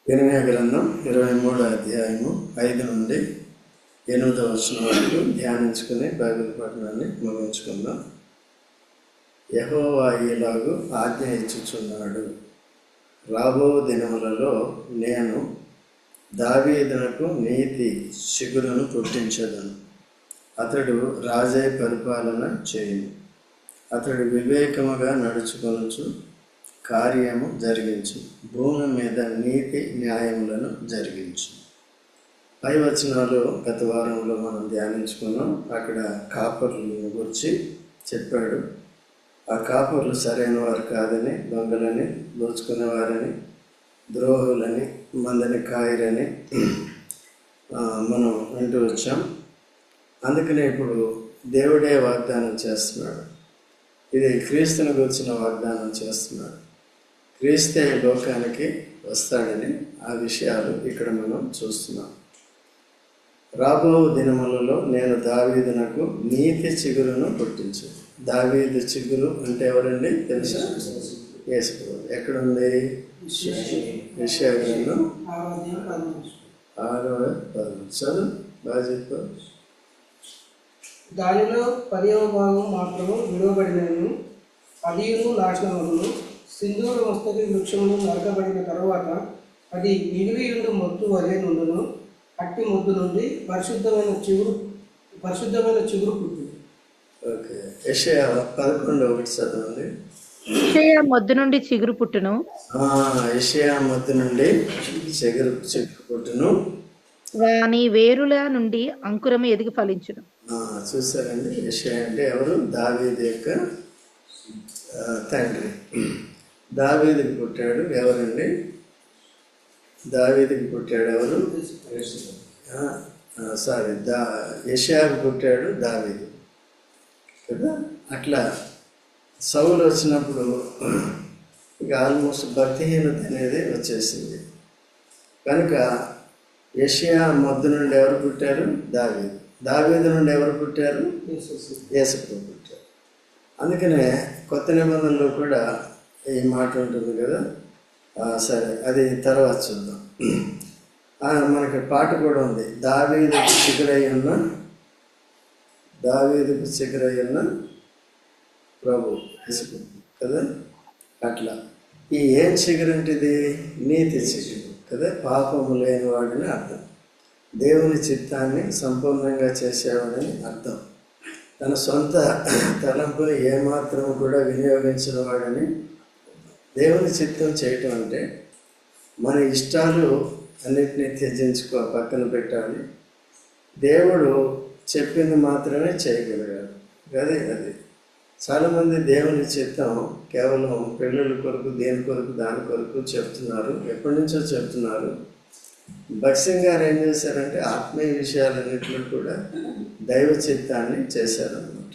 ఇర్మీయా గ్రంథం 23వ అధ్యాయము 5 నుండి 8వ వచనం వరకు ధ్యానించుకుని బైబిల్ పఠనాన్ని ముగించుకుందాం. యెహోవా ఇలాగు ఆజ్ఞ ఇచ్చుచున్నాడు, రాబో దినములలో నేను దావీదునకు నీతి చిగురును పుట్టించదను. అతడు రాజై పరిపాలన చేయును. అతడు వివేకముగా నడుచుకొనుచు కార్యము జరిగించు, భూమి మీద నీతి న్యాయములను జరిగించు. పై వచనాలు గత వారంలో మనం ధ్యానించుకున్నాం. అక్కడ కాపరులను గురించి చెప్పాడు. ఆ కాపరులు సరైన వారు కాదని, దొంగలని, దోచుకునేవారని, ద్రోహులని, మందని కాయరని మనం వింటూ వచ్చాం. అందుకనే ఇప్పుడు దేవుడే వాగ్దానం చేస్తున్నాడు. ఇది క్రీస్తుని గురించిన వాగ్దానం చేస్తున్నాడు. క్రీస్తే లోకానికి వస్తాడని ఆ విషయాలు ఇక్కడ మనం చూస్తున్నాం. రాబో దినములలో నేను దావీదునకు నీతి చిగురును పుట్టించు. దావీదు చిగురు అంటే ఎవరండి తెలుసా? యేసు. ఎక్కడుంది? యెషయా గ్రంథం 6:11. చదువు బాగా చెప్పు. దానిలో 10వ భాగం మాత్రము విడవబడినను, 10 నాశనములను. సింధూర మస్తకి వృక్షమును నరకబడిన తరువాత అది నిలివియుండు మొత్తు వలె నుండును. అట్టి మొద్దు నుండి పరిశుద్ధమైన చిగురు పుట్టింది. ఓకే, యెషయా 11:1 చదవండి. యెషయా మొద్దు నుండి చిగురు పుట్టును. యెషయా మొద్దు నుండి చిగురు పుట్టును. వాని వేరుల నుండి అంకురము ఎదిగి ఫలించును. చూసారండి, యెషయా అంటే ఎవరు? దావీదు యొక్క తండ్రి. దావీదుకి పుట్టాడు ఎవరండి? దావీదుకి పుట్టాడు ఎవరు? యెషయాకు పుట్టాడు దావీదు కదా. అట్లా సౌలు వచ్చినప్పుడు ఇక ఆల్మోస్ట్ భక్తిహీనత అనేది వచ్చేసింది. కనుక యెషయా మొద్దు నుండి ఎవరు పుట్టారు? దావీదు. దావీదు నుండి ఎవరు పుట్టారు? యేసు పుట్టారు. అందుకనే కొత్త నిబంధనలో కూడా ఈ మాట ఉంటుంది కదా. సరే, అది తర్వాత చూద్దాం. మనకి పాట కూడా ఉంది, దావీదుకు చిగురయ్యున్న ప్రభు యేసు కదా. అట్లా ఈ ఏం చిగురంటిది? నీతి చిగురు కదా. పాపము లేని వాడిని అర్థం, దేవుని చిత్తాన్ని సంపూర్ణంగా చేసేవాడని అర్థం, తన సొంత తలంపుని ఏమాత్రం కూడా వినియోగించిన వాడని. దేవుని చిత్తం చేయటం అంటే మన ఇష్టాలు అన్నిటినీ త్యజించుకో, పక్కన పెట్టాలి. దేవుడు చెప్పింది మాత్రమే చేయగలిగాడు కదా. అది చాలామంది దేవుని చిత్తం కేవలం పెళ్ళిళ్ళ కొరకు, దేని కొరకు, దాని కొరకు చెప్తున్నారు, ఎప్పటి నుంచో చెప్తున్నారు. భక్సింగ్ గారు ఏం చేశారంటే ఆత్మీయ విషయాలన్నింటిలో కూడా దైవ చిత్తాన్ని చేశారన్నమాట.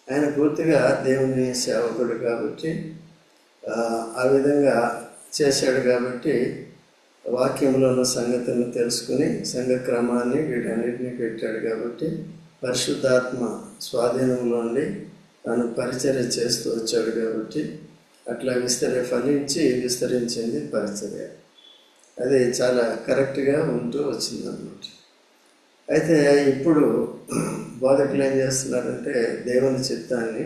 ఆయన పూర్తిగా దేవుని సేవకుడు కాబట్టి ఆ విధంగా చేశాడు. కాబట్టి వాక్యంలో ఉన్న సంగతులను తెలుసుకుని సంఘ క్రమాన్ని వీటన్నిటిని పెట్టాడు. కాబట్టి పరిశుద్ధాత్మ స్వాధీనంలో ఉండి తాను పరిచర్య చేస్తూ వచ్చాడు. కాబట్టి అట్లా ఫలించి విస్తరించింది పరిచర్య. అది చాలా కరెక్ట్గా ఉంటూ వచ్చిందన్నమాట. అయితే ఇప్పుడు బోధకులు ఏం చేస్తున్నారంటే దేవుని చిత్తాన్ని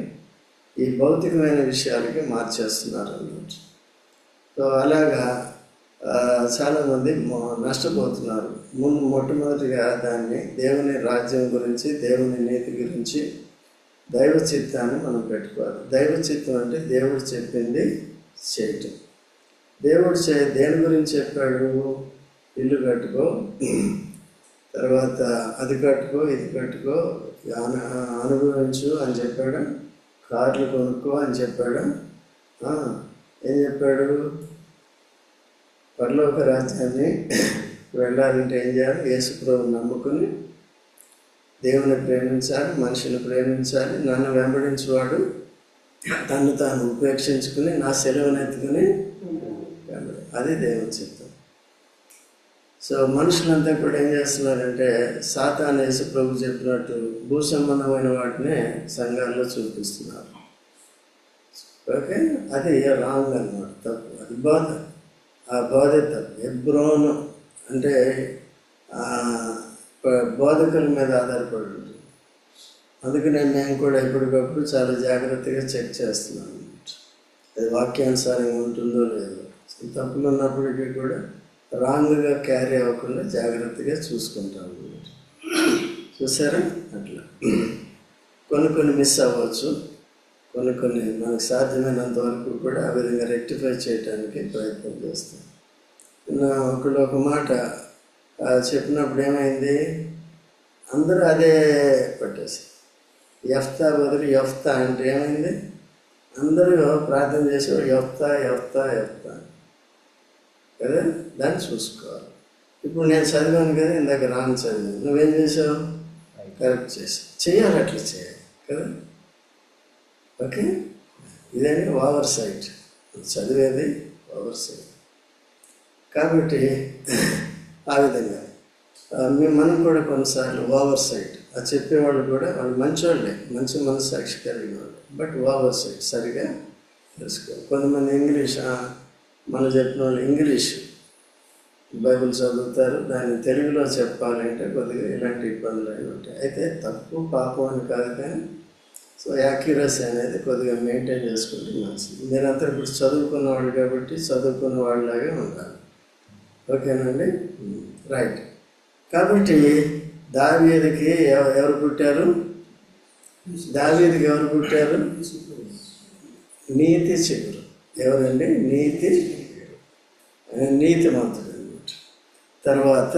ఈ భౌతికమైన విషయాలకి మార్చేస్తున్నారు అన్నమాట. సో అలాగా చాలామంది నష్టపోతున్నారు. మొట్టమొదటిగా దాన్ని దేవుని రాజ్యం గురించి, దేవుని నీతి గురించి, దైవ చిత్తాన్ని మనం పెట్టుకోవాలి. దైవ చిత్తం అంటే దేవుడు చెప్పింది చేయటం. దేవుడు దేని గురించి చెప్పాడు? ఇల్లు కట్టుకో, తర్వాత అది కట్టుకో, ఇది కట్టుకో, అనుభవించు అని చెప్పాడు. కార్లు కొనుక్కో అని చెప్పాడు. ఏం చెప్పాడు? పరలోక రాజ్యాన్ని వెళ్ళాలంటే ఏం చేయాలి? యేసు ప్రభువుని నమ్ముకుని దేవుని ప్రేమించాలి, మనిషిని ప్రేమించాలి. నన్ను వెంబడించేవాడు తను తాను ఉపేక్షించుకుని నా సెలవును ఎత్తుకుని అది దేవుని చిత్తం. సో మనుషులంతా కూడా ఏం చేస్తున్నారంటే సాతాను యేసు ప్రభు చెప్పినట్టు భూ సంబంధమైన వాటినే సంఘాల్లో చూపిస్తున్నారు. ఓకే, అది రాంగ్ అన్నమాట, తప్పు, అది బాధ. ఆ బాధ్యత హెబ్రోను అంటే బోధకుల మీద ఆధారపడి ఉంటుంది. అందుకనే మేము కూడా ఎప్పటికప్పుడు చాలా జాగ్రత్తగా చెక్ చేస్తున్నాం. అది వాక్యానుసారంగా ఉంటుందో లేదో, తప్పులు ఉన్నప్పటికీ కూడా రాంగ్గా క్యారీ అవ్వకుండా జాగ్రత్తగా చూసుకుంటాం. చూసారా? అట్లా కొన్ని మిస్ అవ్వచ్చు, కొన్ని మనకు సాధ్యమైనంత వరకు కూడా ఆ విధంగా రెక్టిఫై చేయడానికి ప్రయత్నం చేస్తాం. ఒకళ్ళు ఒక మాట చెప్పినప్పుడు ఏమైంది, అందరూ అదే పట్టేసి యెఫ్తా బదులు యెఫ్తా అంటే ఏమైంది, అందరూ ప్రార్థన చేసేవాడు యెఫ్తా యెఫ్తా యెఫ్తా కదా. దాన్ని చూసుకోవాలి. ఇప్పుడు నేను చదివాను కదా, ఇందాక రాను చదివాను, నువ్వేం చేసావు? కరెక్ట్ చేసావు. చేయాలి, అట్లా చేయాలి కదా. ఓకే, ఇదేంటి ఓవర్ సైట్, చదివేది ఓవర్ సైట్. కాబట్టి ఆ విధంగా మనం కూడా కొన్నిసార్లు ఓవర్ సైట్, అది చెప్పేవాళ్ళు కూడా వాళ్ళు మంచివాళ్ళే, మంచి మనస్సాక్షి కలిగిన వాళ్ళు, బట్ ఓవర్ సైట్ సరిగా తెలుసుకోవాలి. కొంతమంది ఇంగ్లీష్, మనం చెప్పిన వాళ్ళు ఇంగ్లీష్ బైబిల్ చదువుతారు, దాన్ని తెలుగులో చెప్పాలంటే కొద్దిగా ఇలాంటి ఇబ్బందులు అవి ఉంటాయి. అయితే తప్పు పాపం అని కాదు, కానీ సో యాక్యురసీ అనేది కొద్దిగా మెయింటైన్ చేసుకుంటే మంచిది. మీరంతా ఇప్పుడు చదువుకున్న వాళ్ళు కాబట్టి చదువుకున్న వాళ్ళలాగే ఉండాలి. ఓకేనండి, రైట్. కాబట్టి దావీదుకి ఎవరు పుట్టారు? దావీదుకి ఎవరు పుట్టారు? నీతి చిగురు. ఎవరండి? నీతిమంతుడు అన్నమాట. తర్వాత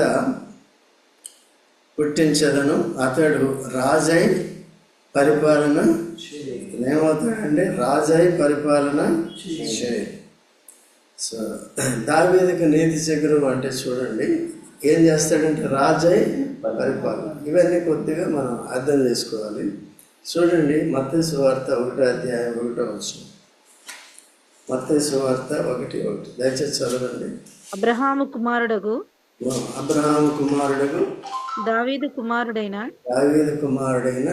పుట్టించదను, అతడు రాజై పరిపాలన ఏమవుతాడండి? రాజై పరిపాలన చేయాలి. సో దావీదుకి నీతి చిగురు అంటే చూడండి, ఏం చేస్తాడంటే రాజై పరిపాలన. ఇవన్నీ కొద్దిగా మనం అర్థం చేసుకోవాలి. చూడండి, మత్తయి సువార్త 1:1. మత్తయి సువార్త 1:1 దయచేసి చదవండి. అబ్రహాము కుమారుడగు దావీదు కుమారుడైన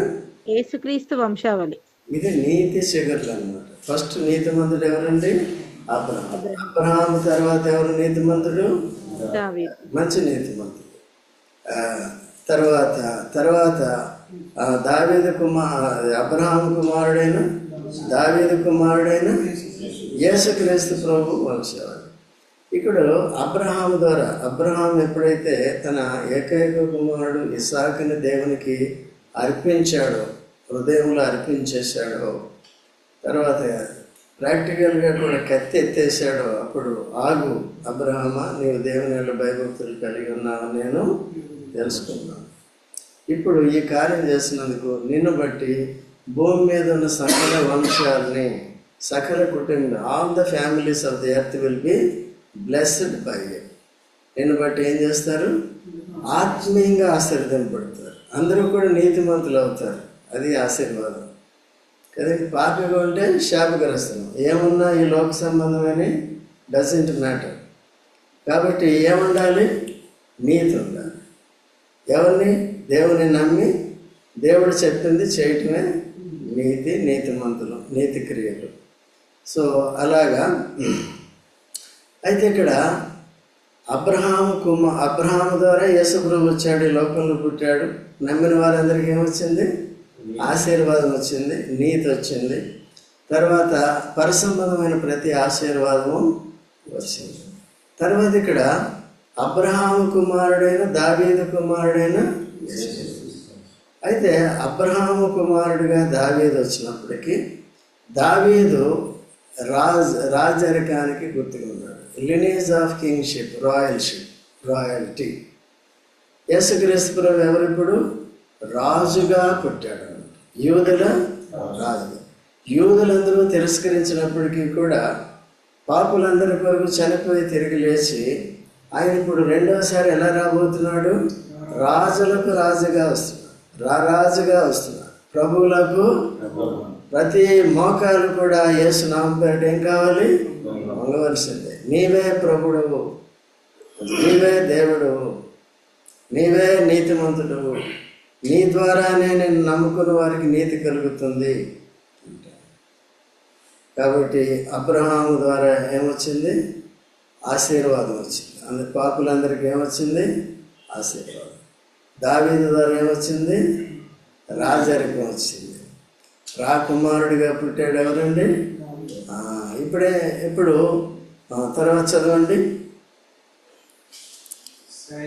యేసుక్రీస్తు వంశావళి. ఇది నీతి శిఖర్లు అన్నమాట. ఫస్ట్ నీతిమంతుడు ఎవరండి? అబ్రహాము తర్వాత ఎవరు నీతిమంతుడు? మంచి నీతిమంతుడు. తర్వాత అబ్రహాము కుమారుడైన దావీదు కుమారుడైన యేసుక్రీస్తు ప్రభు వంశావళి. ఇక్కడ అబ్రహాము ద్వారా, అబ్రహాం ఎప్పుడైతే తన ఏకైక కుమారుడు ఇస్సాకుని దేవునికి అర్పించాడో, హృదయంలో అర్పించేశాడో, తర్వాత ప్రాక్టికల్గా కూడా కత్తి ఎత్తేసాడో, అప్పుడు ఆగు అబ్రహామా, నీవు దేవుని వల్ల భయభక్తులు కలిగి ఉన్నావు నేను తెలుసుకున్నాను. ఇప్పుడు ఈ కార్యం చేసినందుకు నిన్ను బట్టి భూమి మీద ఉన్న సకల వంశాలని, సకల కుటుంబం, all the families of the earth will be blessed by you. నిన్ను బట్టి ఏం చేస్తారు? ఆత్మీయంగా ఆశీర్వదింపబడతారు. అందరూ కూడా నీతిమంతులు అవుతారు. అది ఆశీర్వాదం కదండి. పాపిగా ఉంటే శాపగ్రస్తులు. ఏమున్నా ఈ లోక సంబంధమని డజంట్ మ్యాటర్. కాబట్టి ఏముండాలి? నీతి ఉండాలి. ఎవరిని? దేవుని నమ్మి దేవుడు చెప్పింది చేయటమే నీతిమంతులు, నీతి క్రియలు. సో అలాగా. అయితే ఇక్కడ అబ్రహాము ద్వారా యేసుప్రభు వచ్చాడు, ఈ లోకంలో పుట్టాడు. నమ్మిన వారందరికీ ఏమొచ్చింది? ఆశీర్వాదం వచ్చింది, నీతి వచ్చింది. తర్వాత పరిసంబంధమైన ప్రతి ఆశీర్వాదము వచ్చింది. తర్వాత ఇక్కడ అబ్రహాము కుమారుడైన దావీదు కుమారుడైన అయితే అబ్రహాము కుమారుడిగా దావీదు వచ్చినప్పటికీ దావీదు రాజరికానికి గుర్తుగా ఉన్నాడు. Lineage of kingship, royalty. యేసుక్రీస్తు ప్రభు ఎవరిప్పుడు? రాజుగా పుట్టాడు, యూదుల రాజుగా. యూదులందరూ తిరస్కరించినప్పటికీ కూడా పాపులందరి కొరకు చనిపోయి తిరిగి లేచి ఆయన ఇప్పుడు రెండవసారి ఎలా రాబోతున్నాడు? రాజులకు రాజుగా వస్తున్నాడు. ప్రభువులకు ప్రతి మోకాలు కూడా యేసు నామం పేరిట ఏం కావాలి? వంగవలసిందే. నీవే ప్రభువు, నీవే దేవుడు, నీవే నీతిమంతుడు, నీ ద్వారానే నేను నమ్ముకున్న వారికి నీతి కలుగుతుంది. కాబట్టి అబ్రహాము ద్వారా ఏమొచ్చింది? ఆశీర్వాదం వచ్చింది. అందుకు పాపులందరికీ ఏమొచ్చింది? ఆశీర్వాదం. దావీదు ద్వారా ఏమొచ్చింది? రాజరికం వచ్చింది. రాకుమారుడిగా పుట్టాడు ఎవరండి? ఇప్పుడు తర్వాత చదవండి.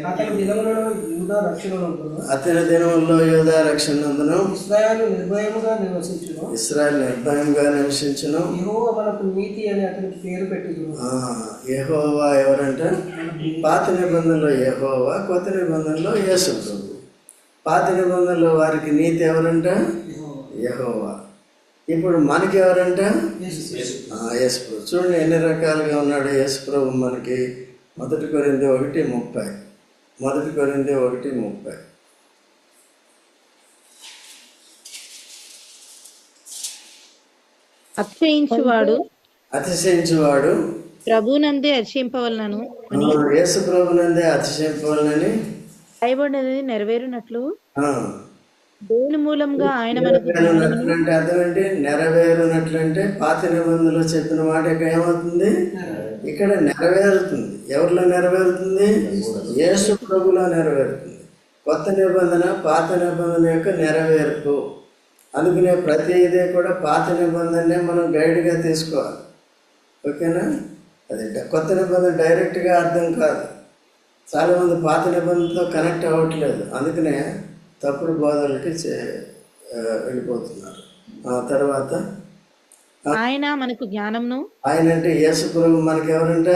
అతని దినములలో యూదా రక్షణ నందును, అతని దినముల్లో యూదా రక్షణ నందును, ఇశ్రాయేలు నిర్భయముగా నివసించును, ఇశ్రాయేలు నిర్భయంగా నివసించును. యెహోవా మనకు నీతి అని అతనికి పేరు పెట్టుదురు. యెహోవా ఎవరంట? పాత నిబంధనలో యెహోవా, కొత్త నిబంధనలో యేసు ప్రభు. పాత నిబంధనలో వారికి నీతి ఎవరంట? యెహోవా. ఇప్పుడు మనకి ఎవరంట? యేసు ప్రభు. చూడండి ఎన్ని రకాలుగా ఉన్నాడు యేసు ప్రభు మనకి. 1 కొరింథీ 1:30. 1 కొరింథీ 1:30. అతిశయించువాడు ప్రభునందే అతిశయింపవలనను యేసు ప్రభునందే అతిశయింపవలనని రాయబడినది నెరవేరునట్లు దేని మూలంగా ఆయన మనకు అంటే అర్థం ఏంటి? నెరవేరునట్లంటే పాత నిబంధనలో చెప్పిన మాట ఏమవుతుంది? ఇక్కడ నెరవేరుతుంది. ఎవరిలో నెరవేరుతుంది? యేసు ప్రభులో నెరవేరుతుంది. కొత్త నిబంధన పాత నిబంధన యొక్క నెరవేర్పు. అందుకనే ప్రతిదీ కూడా పాత నిబంధననే మనం గైడ్గా తీసుకోవాలి. ఓకేనా? అది కొత్త నిబంధన డైరెక్ట్గా అర్థం కాదు. చాలామంది పాత నిబంధనతో కనెక్ట్ అవ్వట్లేదు. అందుకనే తప్పుడు బోధనలకి వెళ్ళిపోతున్నారు. తర్వాత ఆయన మనకు జ్ఞానమును, ఆయన అంటే యేసు ప్రభు మనకి ఎవరంట?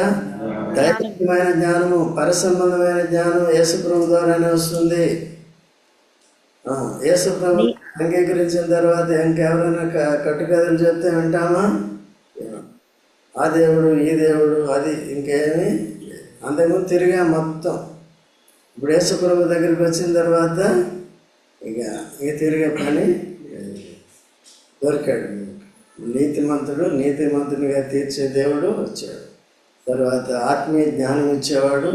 దైవికమైన జ్ఞానము, పరసంబంధమైన జ్ఞానం యేసు ప్రభు ద్వారానే వస్తుంది. యేసు ప్రభు అంగీకరించిన తర్వాత ఇంకెవరైనా కట్టుకథలు చెప్తే వింటామా? ఆ దేవుడు ఈ దేవుడు అది ఇంకేమి. అంతకుముందు తిరిగా మొత్తం. ఇప్పుడు యేసు ప్రభు దగ్గరికి వచ్చిన తర్వాత ఇక తిరిగే పని దొరికాడు. నీతిమంతునిగా తీర్చే దేవుడు వచ్చాడు. తర్వాత ఆత్మీయ జ్ఞానం ఇచ్చేవాడు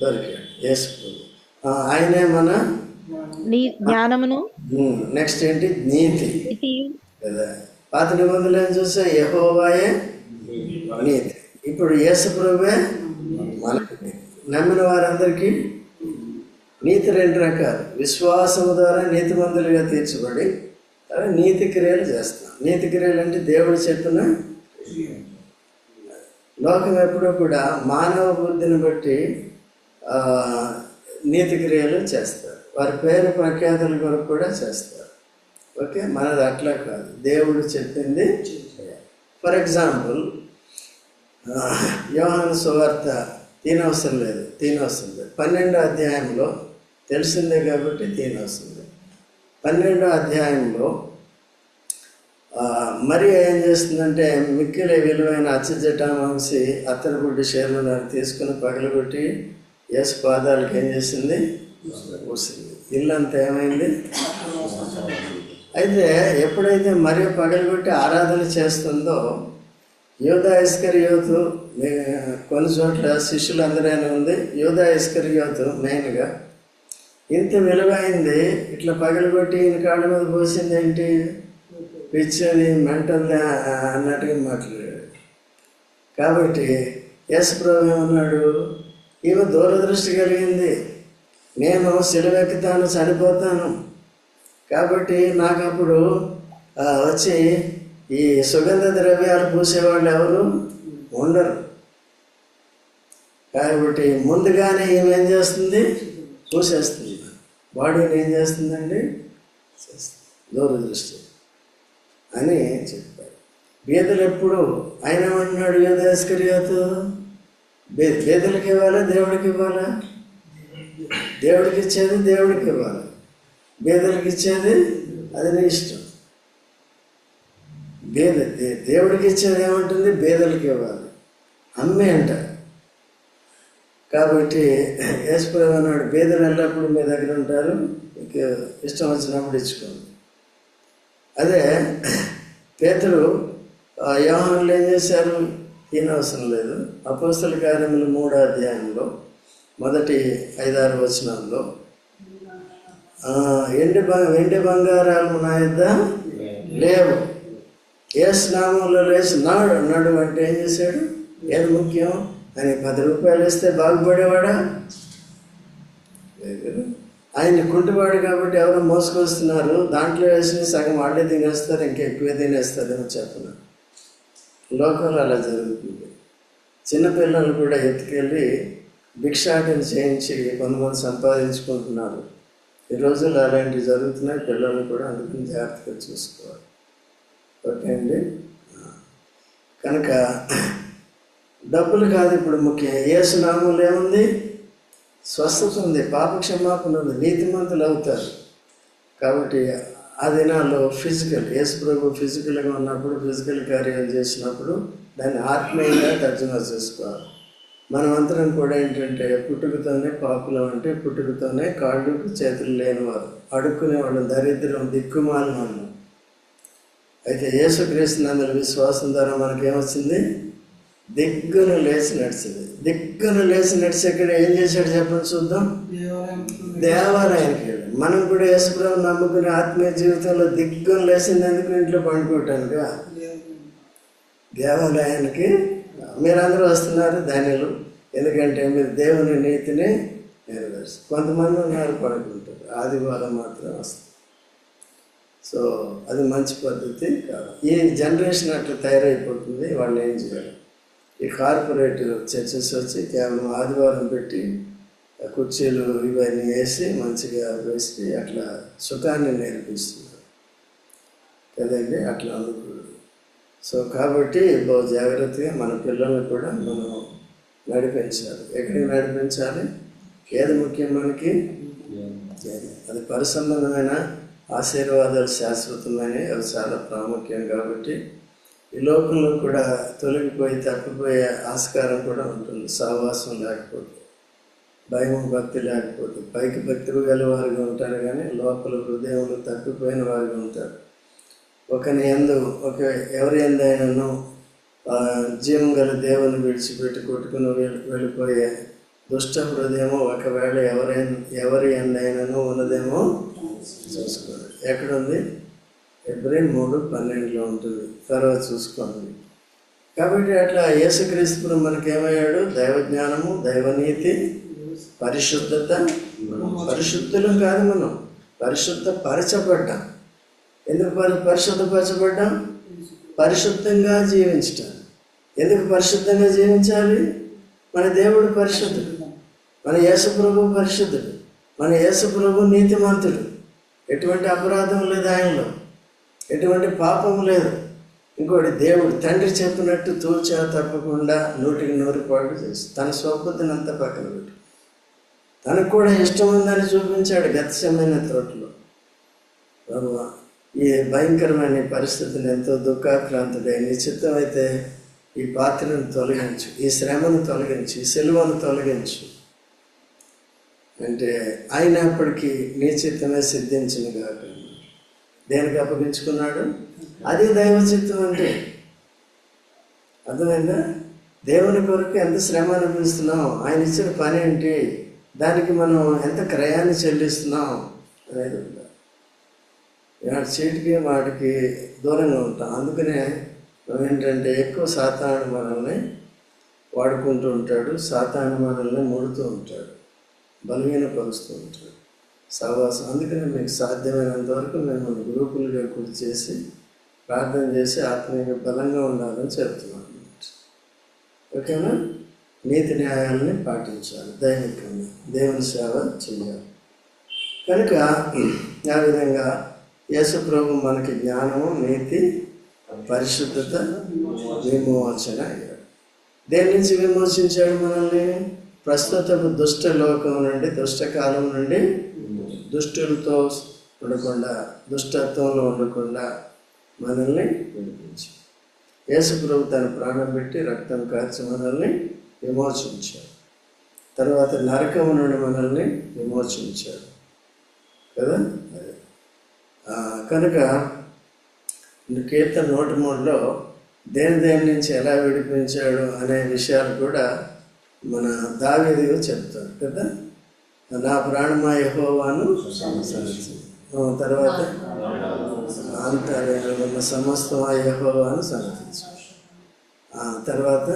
దొరికాడు యేసు ప్రభు. ఆయనే మన జ్ఞానమును. నెక్స్ట్ ఏంటి? నీతి కదా. పాత నిబంధనలు ఏం చూస్తే యెహోవాయే నీతి. ఇప్పుడు యేసు ప్రభువే మనకి. నమ్మిన వారందరికీ నీతి 2 రకాలు. విశ్వాసము ద్వారా నీతిమంతులుగా తీర్చబడి నీతి క్రియలు చేస్తాం. నీతి క్రియలు అంటే దేవుడు చెప్పిన. లోకం ఎప్పుడూ కూడా మానవ బుద్ధిని బట్టి నీతి క్రియలు చేస్తారు. వారి పేరు ప్రఖ్యాతుల కొరకు కూడా చేస్తారు. ఓకే, మనది అట్లా కాదు. దేవుడు చెప్పింది. ఫర్ ఎగ్జాంపుల్ యోహాను సువార్త తినవసరం లేదు. 12వ అధ్యాయంలో తెలిసిందే కాబట్టి తినవసరం లేదు. 12వ అధ్యాయంలో మరి ఏం చేస్తుందంటే మిక్కిలి విలువైన అచ్చజటామాంసి అత్తరు గుడ్డి షేర్లు తీసుకుని పగలగొట్టి యేసు పాదాలకు ఏం చేసింది? పూసింది. ఇల్లంతా ఏమైంది? అయితే ఎప్పుడైతే మరి పగలగొట్టి ఆరాధన చేస్తుందో యూదా ఇస్కరియోతు, కొన్ని చోట్ల శిష్యులందరైనా ఉంది, యూదా ఇస్కరియోతు మెయిన్గా ఇంత విలువైంది ఇట్లా పగలగొట్టి ఈయన కాళ్ళ మీద పోసింది ఏంటి? పిచ్చని మెంటల్ అన్నట్టుగా మాట్లాడాడు. కాబట్టి యేసు ప్రభు ఏమన్నాడు? ఈమె దూరదృష్టి కలిగింది. నేను సిలువెక్కుతాను, చనిపోతాను. కాబట్టి నాకు అప్పుడు వచ్చి ఈ సుగంధ ద్రవ్యాలు పూసేవాళ్ళు ఎవరు ఉండరు. కాబట్టి ముందుగానే ఈమె ఏం చేస్తుంది? పూసేస్తుంది. బాడీని ఏం చేస్తుందండి? దూరదృష్టి అని చెప్పాడు. బీదలు ఎప్పుడు ఆయన ఏమంటున్నాడు? యూదా ఇస్కరియోతు బీదలకు ఇవ్వాలా దేవుడికి ఇవ్వాలా? దేవుడికి ఇచ్చేది దేవుడికి ఇవ్వాలి. బీదలకు ఇచ్చేది అది నీ ఇష్టం. దేవుడికి ఇచ్చేది ఏమంటుంది? బీదలకు ఇవ్వాలి. అమ్మే అంటారు. కాబట్టి యేసు ప్రభు అన్నాడు, బీదలు ఎల్లప్పుడు మీ దగ్గర ఉంటారు, మీకు ఇష్టం వచ్చినప్పుడు ఇచ్చుకోండి. అదే పేతురు యోహానులు ఏం చేశారు? తినవసరం లేదు. అపోస్తల కార్యములు 3వ అధ్యాయంలో మొదటి 5-6 వచనాల్లో వెండి బంగారాలు నా యొద్ద లేవు, యేసు నామంలో లేచి నడు అంటే ఏం చేశాడు? ఏది ముఖ్యం? ఆయన 10 రూపాయలు ఇస్తే బాగుపడేవాడా? లేదు. ఆయన కుంటివాడు కాబట్టి ఎవరో మోసుకొస్తున్నారు, దాంట్లో వేసి సగం వాళ్ళే తినేస్తారు, ఇంకా ఎక్కువే తినేస్తారేమో చెప్పను. లోకంలో అలా జరుగుతుంది. చిన్నపిల్లలు కూడా ఎత్తుకెళ్ళి భిక్షాటన చేయించి కొంతమంది సంపాదించుకుంటున్నారు. ఈ రోజుల్లో అలాంటివి జరుగుతున్నాయి. పిల్లల్ని కూడా అందుకని జాగ్రత్తగా చూసుకోవాలి. ఓకే అండి. కనుక డబ్బులు కాదు ఇప్పుడు ముఖ్యం. యేసు నామంలో ఏముంది? స్వస్థత ఉంది, పాప క్షమాపణ ఉంది, నీతిమంతులు అవుతారు. కాబట్టి ఆ దినాల్లో ఫిజికల్, యేసు ప్రభు ఫిజికల్గా ఉన్నప్పుడు, ఫిజికల్ కార్యాలు చేసినప్పుడు దాన్ని ఆత్మీయంగా తర్జుమా చేసుకోవాలి. మనమంతరం కూడా ఏంటంటే పుట్టుకతోనే పాపులం, అంటే పుట్టుకతోనే కాళ్ళు చేతులు లేనివారు, అడుక్కునే వాళ్ళు, దరిద్రం, దిక్కుమాలిన వాళ్ళు. అయితే యేసుక్రీస్తు నందు విశ్వాసం ద్వారా మనకేమొచ్చింది? దిగ్గున లేచి నడిచింది. దిగ్గున లేచి నడిచి ఇక్కడ ఏం చేశాడు చెప్పండి చూద్దాం. దేవాలయానికి వెళ్ళాడు. మనం కూడా యేసుప్రభువు నమ్ముకునే ఆత్మీయ జీవితంలో దిగ్గున లేచినందుకు ఇంట్లో పండుకోవటానుక దేవాలయానికి మీరందరూ వస్తున్నారు ధన్యులు. ఎందుకంటే మీరు దేవుని నీతిని నెరవేర్చు. కొంతమంది ఉన్నారు పడుకుంటారు, ఆదివారం మాత్రం వస్తారు. సో అది మంచి పద్ధతి కాదు. ఈ జనరేషన్ అట్లా తయారైపోతుంది. వాళ్ళు ఏం చేయాలి? ఈ కార్పొరేట్ చర్చెస్ వచ్చి కేవలం ఆదివారం పెట్టి కుర్చీలు ఇవన్నీ వేసి మంచిగా వేసి అట్లా సుఖాన్ని నేర్పిస్తున్నారు కదండి. అట్లా అనుకోడు. సో కాబట్టి బహు జాగ్రత్తగా మన పిల్లల్ని కూడా మనం నడిపించాలి. ఎక్కడికి నడిపించాలి? ఏది ముఖ్యం మనకి? అది పరిసంబంధమైన ఆశీర్వాదాలు శాశ్వతమైనవి, అవి చాలా ప్రాముఖ్యం. కాబట్టి ఈ లోకంలో కూడా తొలగిపోయి తప్పిపోయే ఆస్కారం కూడా ఉంటుంది. సహవాసం లేకపోతే, భయం భక్తి లేకపోతే. పైకి భక్తులు గల వారిగా ఉంటారు కానీ లోపల హృదయంలో తప్పిపోయిన వారిగా ఉంటారు. ఎవరి ఎందైనాను జీవం గల దేవుని విడిచిపెట్టి కొట్టుకుని వెళ్ళిపోయే దుష్ట హృదయమో ఒకవేళ ఎవరి ఎందైనాను ఉన్నదేమో చూసుకోండి. ఎక్కడుంది? Hebrew 3:12 ఉంటుంది. తర్వాత చూసుకోండి. కాబట్టి అట్లా యేసుక్రీస్తు మనకేమయ్యాడు? దైవజ్ఞానము, దైవనీతి, పరిశుద్ధత. పరిశుద్ధులం కాదు, మనం పరిశుద్ధపరచబడ్డాం. ఎందుకు పరిశుద్ధపరచబడ్డాం? పరిశుద్ధంగా జీవించటం. ఎందుకు పరిశుద్ధంగా జీవించాలి? మన దేవుడు పరిశుద్ధుడు, మన యేసు ప్రభు పరిశుద్ధుడు, మన యేసు ప్రభు నీతిమంతుడు. ఎటువంటి అపరాధం లేదు ఆయనలో, ఎటువంటి పాపం లేదు. ఇంకోటి, దేవుడు తండ్రి చెప్పినట్టు తూచా తప్పకుండా 100% చేసి తన స్వబుద్ధిని అంతా పక్కన పెట్టు. తనకు కూడా ఇష్టం ఉందని చూపించాడు గెత్సేమనే తోటలో. ఈ భయంకరమైన పరిస్థితిని ఎంతో దుఃఖాక్రాంతుడై నీ చిత్తం అయితే ఈ పాత్రను తొలగించు, ఈ శ్రమను తొలగించు, ఈ సిలువను తొలగించు అంటే అయినప్పటికీ నీ చిత్తమే సిద్ధించిన కాక దేనికి అప్పగించుకున్నాడు? అది దైవ చిత్తం అంటే. అర్థమైందా? దేవుని కొరకు ఎంత శ్రమ అనిపిస్తున్నాం, ఆయన ఇచ్చిన పని ఏంటి, దానికి మనం ఎంత క్రయాన్ని చెల్లిస్తున్నాం అనేది ఉందా? చీటికి వాటికి దూరంగా ఉంటాం. అందుకనే ఏంటంటే ఎక్కువ సాతాను మనల్ని వాడుకుంటూ ఉంటాడు, సాతాను మనల్ని ముడుతూ ఉంటాడు, బలహీనపరుస్తూ ఉంటాడు సహవాసం. అందుకనే మీకు సాధ్యమైనంత వరకు మేము గ్రూపులుగా కూడి చేసి ప్రార్థన చేసి ఆత్మీయంగా బలంగా ఉండాలని చెప్తున్నాను. ఓకేనా? నీతి న్యాయాలని పాటించాలి, దైవికంగా దేవుని సేవ చేయాలి. కనుక ఆ విధంగా యేసు ప్రభు మనకి జ్ఞానము, నీతి, పరిశుద్ధత, విమోచన అయ్యాడు. దేని నుంచి విమోచించాడు మనల్ని? ప్రస్తుతపు దుష్ట లోకం నుండి, దుష్టకాలం నుండి, దుష్టులతో ఉండకుండా, దుష్టత్వంలో ఉండకుండా మనల్ని విడిపించాడు. యేసు ప్రభు తన ప్రాణం పెట్టి రక్తం కార్చి మనల్ని విమోచించాడు. తర్వాత నరకము నుండి మనల్ని విమోచించాడు కదా. కనుక కీర్తన 103లో దేని నుంచి ఎలా విడిపించాడు అనే విషయాలు కూడా మన దావీదు చెప్తాడు కదా. నా ప్రాణమా యెహోవాను సన్నిధించు, తర్వాత అంతర్యామి సమస్తమా యెహోవాను సన్నిధించు, తర్వాత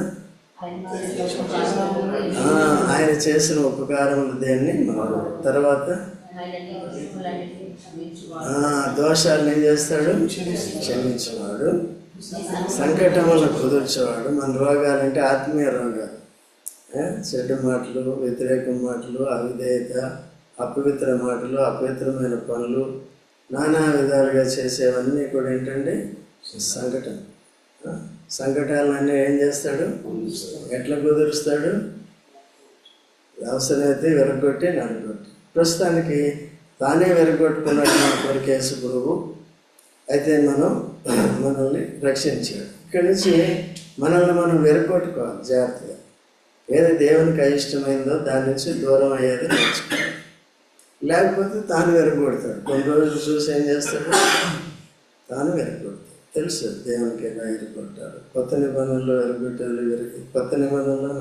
ఆయన చేసిన ఉపకారములు దేన్ని తర్వాత దోషాలను ఏం చేస్తాడు? క్షమించేవాడు. సంకటములను కుదుర్చేవాడు. మన రోగాలంటే ఆత్మీయ రోగాలు, చెడ్డ మాటలు, వ్యతిరేక మాటలు, అవిధేయత, అపవిత్ర మాటలు, అపవిత్రమైన పనులు, నానా విధాలుగా చేసేవన్నీ కూడా ఏంటంటే సంకటం. సంకటాలన్నీ ఏం చేస్తాడు? ఎట్లా కుదురుస్తాడు? అవసరమైతే విరగొట్టి నడగొట్టి. ప్రస్తుతానికి తానే విరగొట్టుకున్నాడు మన కొరకు యేసు ప్రభువు. అయితే మనల్ని రక్షించాడు. ఇక్కడి నుంచి మనల్ని మనం విరగొట్టుకోవాలి జాగ్రత్తగా. ఏది దేవునికి అయిష్టమైందో దాని నుంచి దూరం అయ్యేది నేర్చుకోవాలి. లేకపోతే తాను విరగొడతాడు. కొన్ని రోజులు చూసి ఏం చేస్తాడు? తాను విరగొడతాడు. తెలుసు దేవునికి ఎలా విరగొట్టాడు. కొత్త నిబంధనలో విరగొట్టేది కొత్త నిబంధనలో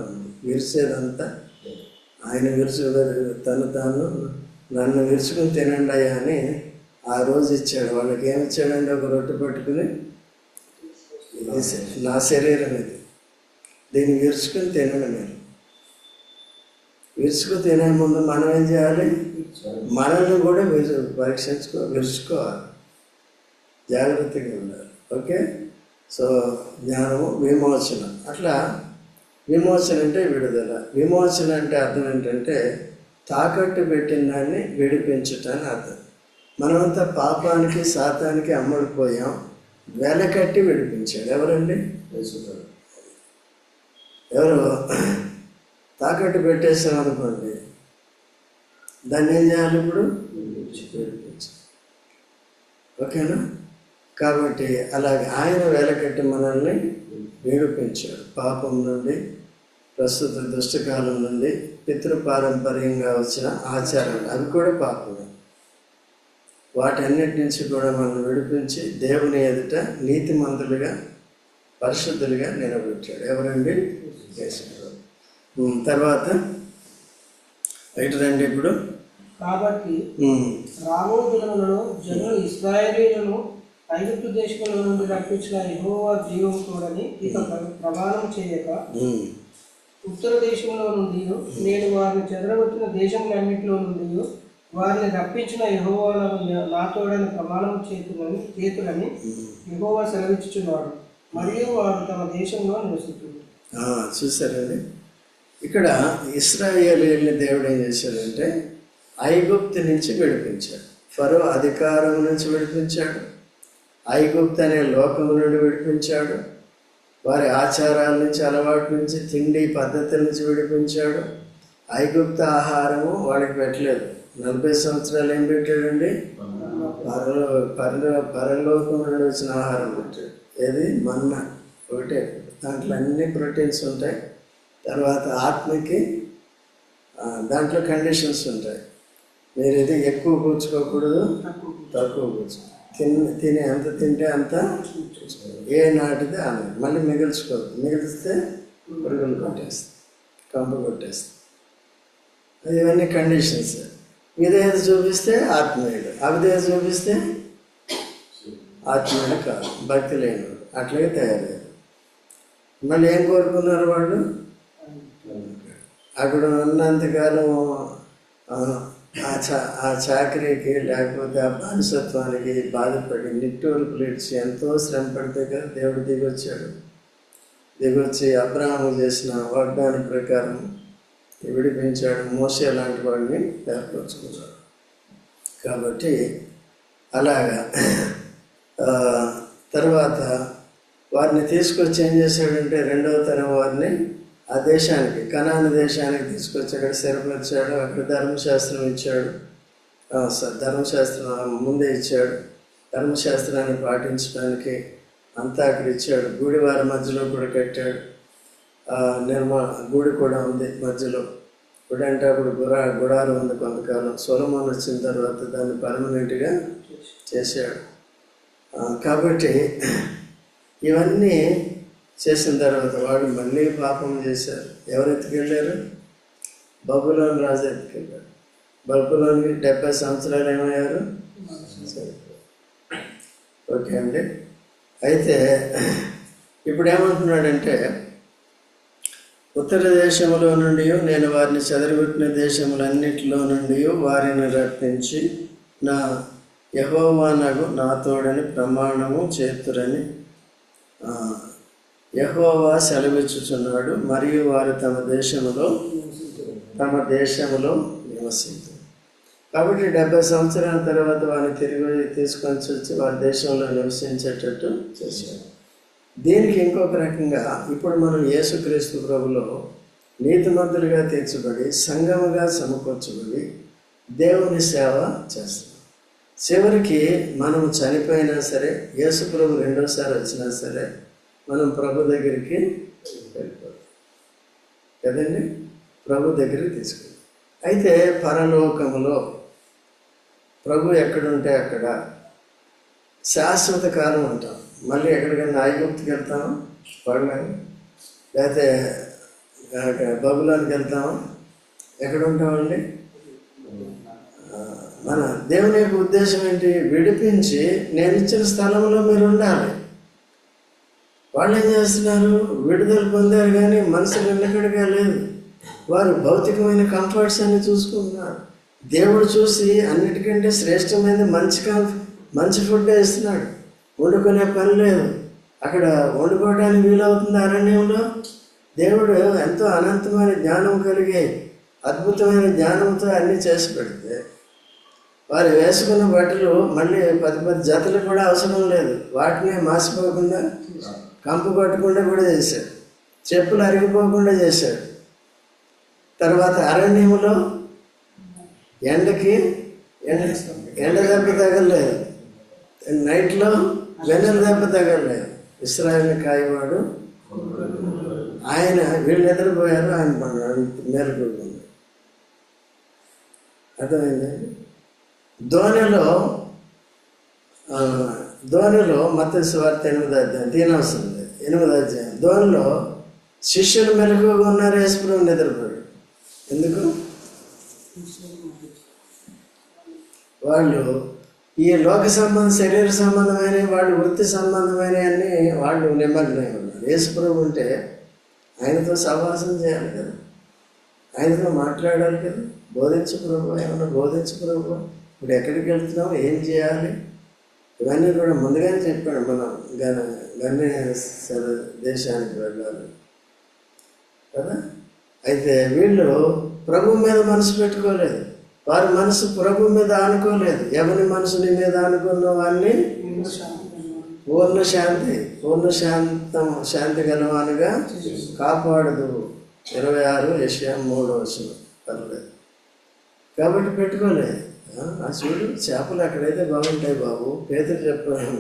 విరిచేదంతా ఆయన తాను నన్ను విరుచుకుని తినండి అయ్యా అని ఆ రోజు ఇచ్చాడు. వాళ్ళకి ఏమి ఇచ్చాడండి? ఒక రొట్టె పట్టుకుని, నా శరీరం ఇది, దీన్ని విరుచుకుని తినండి. మీరు విరుచుకుని తినే ముందు మనం ఏం చేయాలి? మనల్ని కూడా విరుచుకోవాలి, జాగ్రత్తగా ఉండాలి. ఓకే. సో జ్ఞానము, విమోచన. అట్లా విమోచన అంటే విడుదల. విమోచన అంటే అర్థం ఏంటంటే తాకట్టు పెట్టిన దాన్ని విడిపించటాన్ని అర్థం. మనమంతా పాపానికి, సాతానికి అమ్ముడిపోయాం. వెలకట్టి విడిపించాడు. ఎవరండి? ఎవరు? తాకట్టు పెట్టేసాం అనుకోండి, దాన్ని ఏం చేయాలి? ఇప్పుడు విడిపించాలి. ఓకేనా? కాబట్టి అలాగే ఆయన వెలకట్టి మనల్ని విడిపించాడు. పాపం నుండి, ప్రస్తుత దుష్టకాలం నుండి, పితృపారంపర్యంగా వచ్చిన ఆచారాలు, అవి కూడా పాపమే. వాటన్నిటి నుంచి కూడా మనం విడిపించి దేవుని ఎదుట నీతిమంతులుగా, పరిశుద్ధులుగా నిలబెట్టాడు. ఎవరండి? తర్వాత రైట్ రండి. ఇప్పుడు కాబట్టి రాబో దినములలో జనులు ఇశ్రాయేలీయులను ఐగుప్తు దేశంలో నుండి రప్పించిన యెహోవా జీవం చూడని ఇక ప్రమాణం చేయక, ఉత్తర దేశంలో నుండి నేను వారిని చెదరగొట్టిన దేశములన్నింటిలో నుండి వారిని రప్పించిన యెహోవాను నాతోడని ప్రమాణం చేతులని యెహోవా సెలవిచ్చుచున్నాడు. మరియు వారు తమ దేశంలో నివసిస్తున్నారు. చూసారండి, ఇక్కడ ఇశ్రాయేలీయుల్ని దేవుడు ఏం చేశాడంటే ఐగుప్తు నుంచి విడిపించాడు. ఫరో అధికారం నుంచి విడిపించాడు. ఐగుప్తు అనే లోకము నుండి విడిపించాడు. వారి ఆచారాల నుంచి, అలవాటు నుంచి, తిండి పద్ధతుల నుంచి విడిపించాడు. ఐగుప్తు ఆహారము వాళ్ళకి పెట్టలేదు. 40 సంవత్సరాలు ఏం పెట్టాడండి? పరలోకం నుండి వచ్చిన ఆహారం పెట్టాడు. ఏది? మన్నా ఒకటే. దాంట్లో అన్ని ప్రోటీన్స్ ఉంటాయి. తర్వాత ఆత్మకి దాంట్లో కండిషన్స్ ఉంటాయి. మీరు ఇది ఎక్కువ కూర్చుకోకూడదు, తక్కువ కూర్చో. తినే ఎంత తింటే అంత, ఏ నాటితే ఆ నాటి. మళ్ళీ మిగిల్చుకోవద్దు. మిగిలిస్తే పురుగులు కొట్టేస్తుంది, కంప కొట్టేస్తుంది. ఇవన్నీ కండిషన్స్. విధేయత చూపిస్తే ఆత్మీయుడు, అవిధేయత చూపిస్తే ఆత్మీయుడు కాదు, భక్తి లేనివాడు. అట్లాగే తయారయ్యారు. మళ్ళీ ఏం కోరుకున్నారు వాళ్ళు? అక్కడ ఉన్నంతకాలం ఆ చాకరీకి, లేకపోతే ఆ బానిసత్వానికి బాధపడి నిట్టూర్పులు ఇచ్చి ఎంతో శ్రమ పడితే కదా దేవుడు దిగొచ్చాడు. దిగొచ్చి అబ్రాహాము చేసిన వాగ్దానం ప్రకారం విడిపించాడు. మోసే లాంటి వాడిని ఏర్పరచుకున్నాడు. కాబట్టి అలాగా తర్వాత వారిని తీసుకొచ్చి ఏం చేశాడంటే రెండవ తరం వారిని ఆ దేశానికి, కనాను దేశానికి తీసుకొచ్చి అక్కడ స్థిరపరిచాడు. అక్కడ ధర్మశాస్త్రం ఇచ్చాడు. ధర్మశాస్త్రం ముందే ఇచ్చాడు. ధర్మశాస్త్రాన్ని పాటించడానికి అంతా అక్కడ ఇచ్చాడు. గుడి వారి మధ్యలో కూడా కట్టాడు. గుడి కూడా ఉంది మధ్యలో. గుడి అంటే అప్పుడు గుడారం ఉంది కొంతకాలం. సొలొమోను వచ్చిన తర్వాత దాన్ని పర్మనెంట్గా చేశాడు. కాబట్టి ఇవన్నీ చేసిన తర్వాత వాడు మళ్ళీ పాపం చేశారు. ఎవరు ఎత్తుకెళ్ళారు? బబులోను రాజు ఎత్తుకెళ్ళారు. బబులోనికి 70 సంవత్సరాలు ఏమయ్యారు? ఓకే అండి. అయితే ఇప్పుడు ఏమంటున్నాడంటే ఉత్తర దేశములో నుండి నేను వారిని చెదరగొట్టిన దేశములన్నిటిలో నుండి వారిని రప్పించి నా యెహోవానగు నా తోడని ప్రమాణము చేతురని యెహోవా సెలవిచ్చుచున్నాడు. మరియు వారు తమ దేశములో నివసించారు. కాబట్టి 70 సంవత్సరాల తర్వాత వారిని తిరిగి తీసుకొని వచ్చి వారి దేశంలో నివసించేటట్టు చేశారు. దీనికి ఇంకొక రకంగా ఇప్పుడు మనం యేసుక్రీస్తు ప్రభులో నీతిమంతులుగా తీర్చబడి సంఘముగా సమకూర్చబడి దేవుని సేవ చేస్తాం. చివరికి మనం చనిపోయినా సరే, యేసు ప్రభు రెండోసారి వచ్చినా సరే మనం ప్రభు దగ్గరికి వెళ్ళిపోతాం కదండి. ప్రభు దగ్గరికి తీసుకెళ్ళి అయితే పరలోకములో ప్రభు ఎక్కడుంటే అక్కడ శాశ్వత కాలం ఉంటాం. మళ్ళీ ఎక్కడికైనా ఐగుప్తుకి వెళ్తామా, పడలేము, లేకపోతే బబులోనికి వెళ్తామా, ఎక్కడ ఉంటామండి? మన దేవుని యొక్క ఉద్దేశం ఏంటి? విడిపించి నేను ఇచ్చిన స్థలంలో మీరు ఉండాలి. వాళ్ళు ఏం చేస్తున్నారు? విడుదల పొందారు కానీ మనసు నిలకడగా లేదు. వారు భౌతికమైన కంఫర్ట్స్ అన్ని చూసుకుంటున్నారు. దేవుడు చూసి అన్నిటికంటే శ్రేష్టమైనది మంచి ఫుడ్ ఇస్తున్నాడు. వండుకునే పని లేదు. అక్కడ వండుకోవడానికి వీలవుతుంది. అరణ్యంలో దేవుడు ఎంతో అనంతమైన జ్ఞానం కలిగి అద్భుతమైన జ్ఞానంతో అన్నీ చేసి పెడితే వారు వేసుకున్న బట్టలు మళ్ళీ 10 జతలు కూడా అవసరం లేదు. వాటిని మాసిపోకుండా కంపు కొట్టకుండా కూడా చేశాడు. చెప్పులు అరిగిపోకుండా చేశాడు. తర్వాత అరణ్యంలో ఎండ దెబ్బ తగలలేదు, నైట్లో వెన్నెల దెబ్బ తగలలేదు. ఇశ్రాయేలుని కాయవాడు ఆయన. వీళ్ళు నిద్రపోయారు, ఆయన పన్నాడు మేలుకోకుండా. అర్థమైందండి. ధోనిలో మత్తయి సువార్త 8వ అధ్యాయం తినవసరం లేదు, 8వ అధ్యాయం. ధోనిలో శిష్యులు మెలకువగా ఉన్నారు, యేసుప్రభు నిద్రపోయాడు. ఎందుకు? వాళ్ళు ఈ లోక సంబంధం, శరీర సంబంధమైన, వాళ్ళు వృత్తి సంబంధమైన అన్నీ వాళ్ళు నిమగ్నమై ఉన్నారు. యేసుప్రభు ఉంటే ఆయనతో సహవాసం చేయాలి కదా, ఆయనతో మాట్లాడాలి కదా. బోధించు ప్రభు, ఏమన్నా బోధించు ప్రభు, ఇప్పుడు ఎక్కడికి వెళ్తున్నాం, ఏం చేయాలి, ఇవన్నీ కూడా ముందుగానే చెప్పాడు. మనం గణేశ్వర దేశానికి వెళ్ళాలి కదా. అయితే వీళ్ళు ప్రభు మీద మనసు పెట్టుకోలేదు. వారి మనసు ప్రభు మీద ఆనుకోలేదు. ఎవరి మనసుని మీద ఆనుకున్న వారిని శాంతి గలవానుగా కాపాడదు. 26 యెషయా 3 పర్లేదు. కాబట్టి పెట్టుకోలేదు. ఆ చూడు, చేపలు అక్కడైతే బాగుంటాయి బాబు, పేదలు చెప్పాను,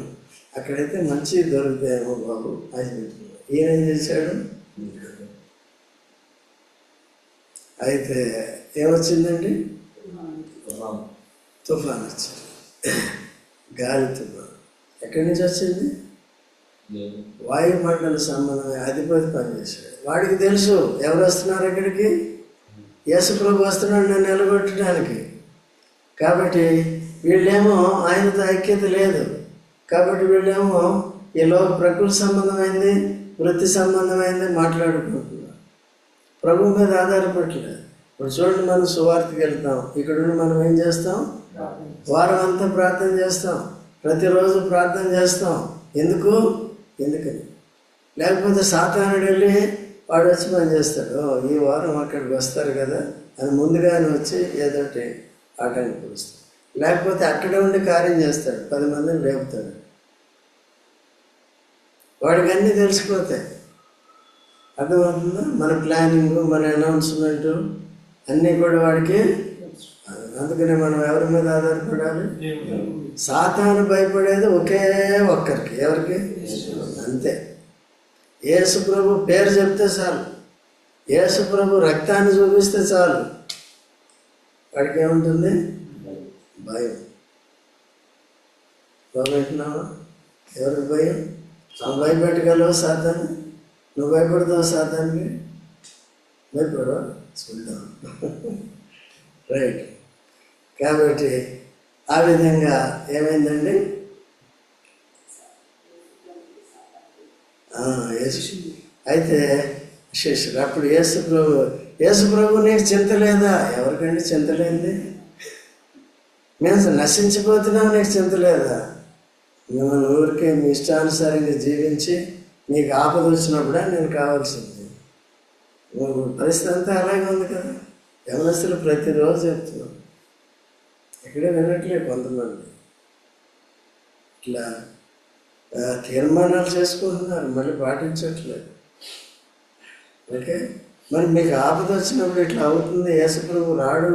అక్కడైతే మంచి దొరుకుతాయేమో బాబు అని పెట్టుకున్నాడు. ఈయన ఏం చేశాడు? అయితే ఏమొచ్చిందండి? తుఫాన్ వచ్చింది, గాలి తుఫాన్. ఎక్కడి నుంచి వచ్చింది? వాయుమండల సంబంధమైన అధిపతి పనిచేశాడు. వాడికి తెలుసు ఎవరు వస్తున్నారు ఇక్కడికి. యేసు ప్రభు వస్తున్నాడు నన్ను నిలబెట్టడానికి. కాబట్టి వీళ్ళేమో ఆయనతో ఐక్యత లేదు. కాబట్టి వీళ్ళేమో ఈలో ప్రకృతి సంబంధమైంది, వృత్తి సంబంధమైంది మాట్లాడుకుంటున్నారు. ప్రభు మీద ఆధారపడలేదు. ఇప్పుడు చూడండి, మనం సువార్తకి వెళ్తాం, ఇక్కడ మనం ఏం చేస్తాం? వారం అంతా ప్రార్థన చేస్తాం, ప్రతిరోజు ప్రార్థన చేస్తాం. ఎందుకని లేకపోతే సాతానుడు వెళ్ళి వాడు వచ్చి పని చేస్తాడు. ఈ వారం అక్కడికి వస్తారు కదా అని ముందుగానే వచ్చి ఏదోటి ఆటానికి పిలుస్తాడు. లేకపోతే అక్కడే ఉండి కార్యం చేస్తాడు, 10 మందిని లేపుతాడు. వాడికి అన్నీ తెలిసిపోతాయి. అర్థమవుతుందా? మన ప్లానింగ్, మన అనౌన్స్మెంటు అన్నీ కూడా వాడికి. అందుకనే మనం ఎవరి మీద ఆధారపడాలి? సాతాను భయపడేది ఒకే ఒక్కరికి. ఎవరికి? అంతే. యేసు ప్రభు పేరు చెప్తే చాలు, యేసు ప్రభు రక్తాన్ని చూపిస్తే చాలు, వాడికి ఏముంటుంది? భయం. భయపెట్టినావా? ఎవరికి భయం? భయపెట్టగలవు సాతాన్ని? నువ్వు భయపడతావు సాతానికి? భయపడవా? చూద్దాం. రైట్. కాబట్టి ఆ విధంగా ఏమైందండి? అయితే శిష్యులు. అప్పుడు యేసు ప్రభు నీకు చింత లేదా? ఎవరికండి చింత లేనిది? మేము నశించిపోతున్నాం, నీకు చింత లేదా? మిమ్మల్ని ఊరికే మీ ఇష్టానుసారంగా జీవించి నీకు ఆపద వచ్చినప్పుడే నేను కావాల్సింది. పరిస్థితి అంతా అలాగే ఉంది కదా. యవనస్తులు ప్రతిరోజు చెప్తున్నాం, ఇక్కడే వినట్లేదు కొంతమంది. ఇట్లా తీర్మానాలు చేసుకుంటున్నారు, మళ్ళీ పాటించట్లేదు. ఓకే, మరి మీకు ఆపద వచ్చినప్పుడు ఇట్లా అవుతుంది, యేసుప్రభు రాడు,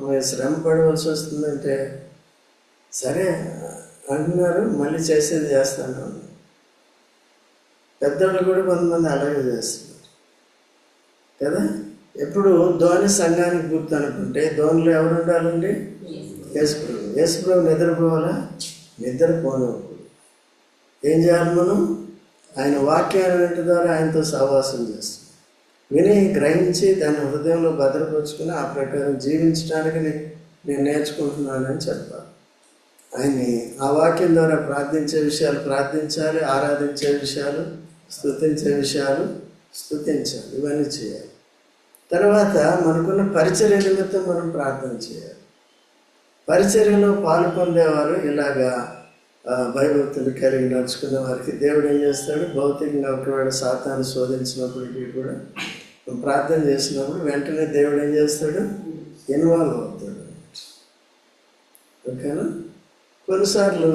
మీరు శ్రమ పడవలసి వస్తుందంటే సరే అంటున్నారు, మళ్ళీ చేసేది చేస్తాను. పెద్దవాళ్ళు కూడా కొంతమంది అలాగే చేస్తున్నారు కదా. ఎప్పుడు ధోని సంఘానికి గుర్తు అనుకుంటే ధోనిలో ఎవరు ఉండాలండి? యేసుప్రభు. యేసుప్రభు నిద్రపోవాలా? నిద్రపోనప్పుడు ఏం చేయాలి మనం? ఆయన వాక్యాన్ని ద్వారా ఆయనతో సహవాసం చేస్తాం. విని గ్రహించి దాన్ని హృదయంలో భద్రపరుచుకుని ఆ ప్రకారం జీవించడానికి నేను నేర్చుకుంటున్నానని చెప్పాలి. ఆయన్ని ఆ వాక్యం ద్వారా ప్రార్థించే విషయాలు ప్రార్థించాలి, ఆరాధించే విషయాలు, స్తుతించే విషయాలు స్తుతించాలి. ఇవన్నీ చేయాలి. తర్వాత మనకున్న పరిచర్య నిమిత్తం మనం ప్రార్థన చేయాలి. పరిచర్యలో పాలు పొందేవారు ఇలాగా భయభక్తులు కలిగి నడుచుకునే వారికి దేవుడు ఏం చేస్తాడు? భౌతికంగా ఒకవేళ సాతాను శోధించినప్పటికీ కూడా ప్రార్థన చేసినప్పుడు వెంటనే దేవుడు ఏం చేస్తాడు? ఇన్వాల్వ్ అవుతాడు. ఓకేనా? కొన్నిసార్లు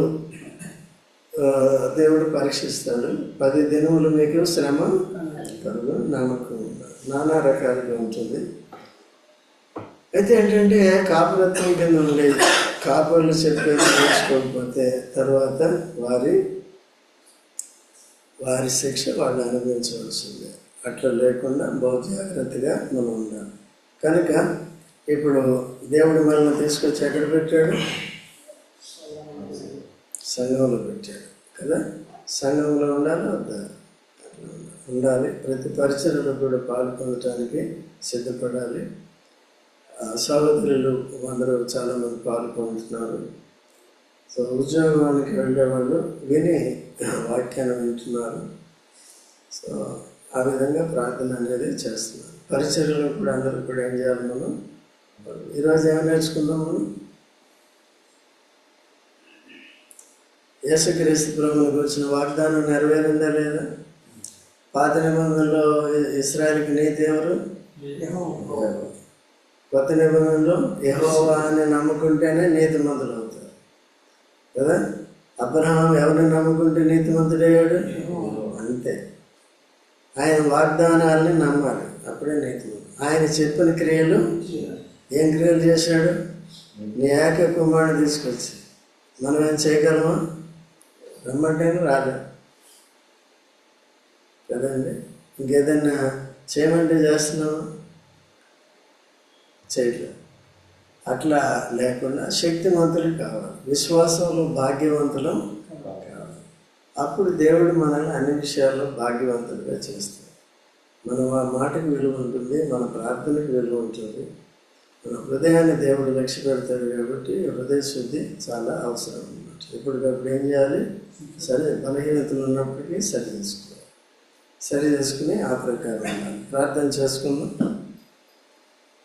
దేవుడు పరీక్షిస్తాడు. 10 దినములు మీకు శ్రమ కలుగు, నమ్మకం ఉండాలి. నానా రకాలుగా ఉంటుంది. అయితే ఏంటంటే కాపురత్వం కింద ఉండే కాపులు చెప్పేది నేర్చుకోకపోతే తర్వాత వారి శిక్ష వాళ్ళు అనుభవించవలసిందే. అట్లా లేకుండా బహు జాగ్రత్తగా మనం ఉండాలి. కనుక ఇప్పుడు దేవుడు మనల్ని తీసుకొచ్చి ఎక్కడ పెట్టాడు? సంఘంలో పెట్టాడు కదా. సంఘంలో ఉండాలి, వద్దా? ఉండాలి. ప్రతి పరిచర్యలో కూడా పాల్పొందటానికి సిద్ధపడాలి. సహోదరులు అందరూ చాలామంది పాల్పొందుతున్నారు. సో ఉద్యోగానికి వెళ్ళేవాళ్ళు విని వాక్యాన్ని వింటున్నారు. సో ఆ విధంగా ప్రార్థన అనేది చేస్తున్నారు. పరిచర్యలో కూడా అందరూ కూడా ఏం చేయాలి? మనం ఈరోజు ఏమైనా నేర్చుకుందాం. మనం యేసుక్రీస్తు ప్రభువుకు వచ్చిన వాగ్దానం నెరవేరిందా లేదా? పాత నిబంధనలో ఇశ్రాయేలుకి నీతి ఎవరు? కొత్త నిబంధనలో యెహోవా అని నమ్ముకుంటేనే నీతిమంతులు అవుతారు కదా. అబ్రహాం ఎవరిని నమ్ముకుంటే నీతిమంతుడయ్యాడు? అంతే. ఆయన వాగ్దానాలని నమ్మాలి, అప్పుడే నీతిమంతుడు. ఆయన చెప్పిన క్రియలు, ఏం క్రియలు చేశాడు? నీ ఏక కుమారుడు తీసుకొచ్చి మనం ఏం చేయగలమా? రమ్మంటేనే రాదు కదండి. ఇంకేదన్నా చేయమంటే చేస్తున్నామా? చేయట్లేదు. అట్లా లేకుండా శక్తివంతులు కావాలి, విశ్వాసంలో భాగ్యవంతులు కావాలి. అప్పుడు దేవుడు మనల్ని అన్ని విషయాల్లో భాగ్యవంతులుగా చేస్తాడు. మనం ఆ మాటకు విలువ ఉంటుంది, మన ప్రార్థనకు విలువ ఉంటుంది. మన హృదయాన్ని దేవుడు లక్ష్య పెడతాడు కాబట్టి హృదయ శుద్ధి చాలా అవసరం అన్నమాట. ఇప్పటికప్పుడు ఏం చేయాలి? సరే, బలహీనతలు ఉన్నప్పటికీ సరి చేసుకుని ఆ ప్రకారం ప్రార్థన చేసుకుందాం.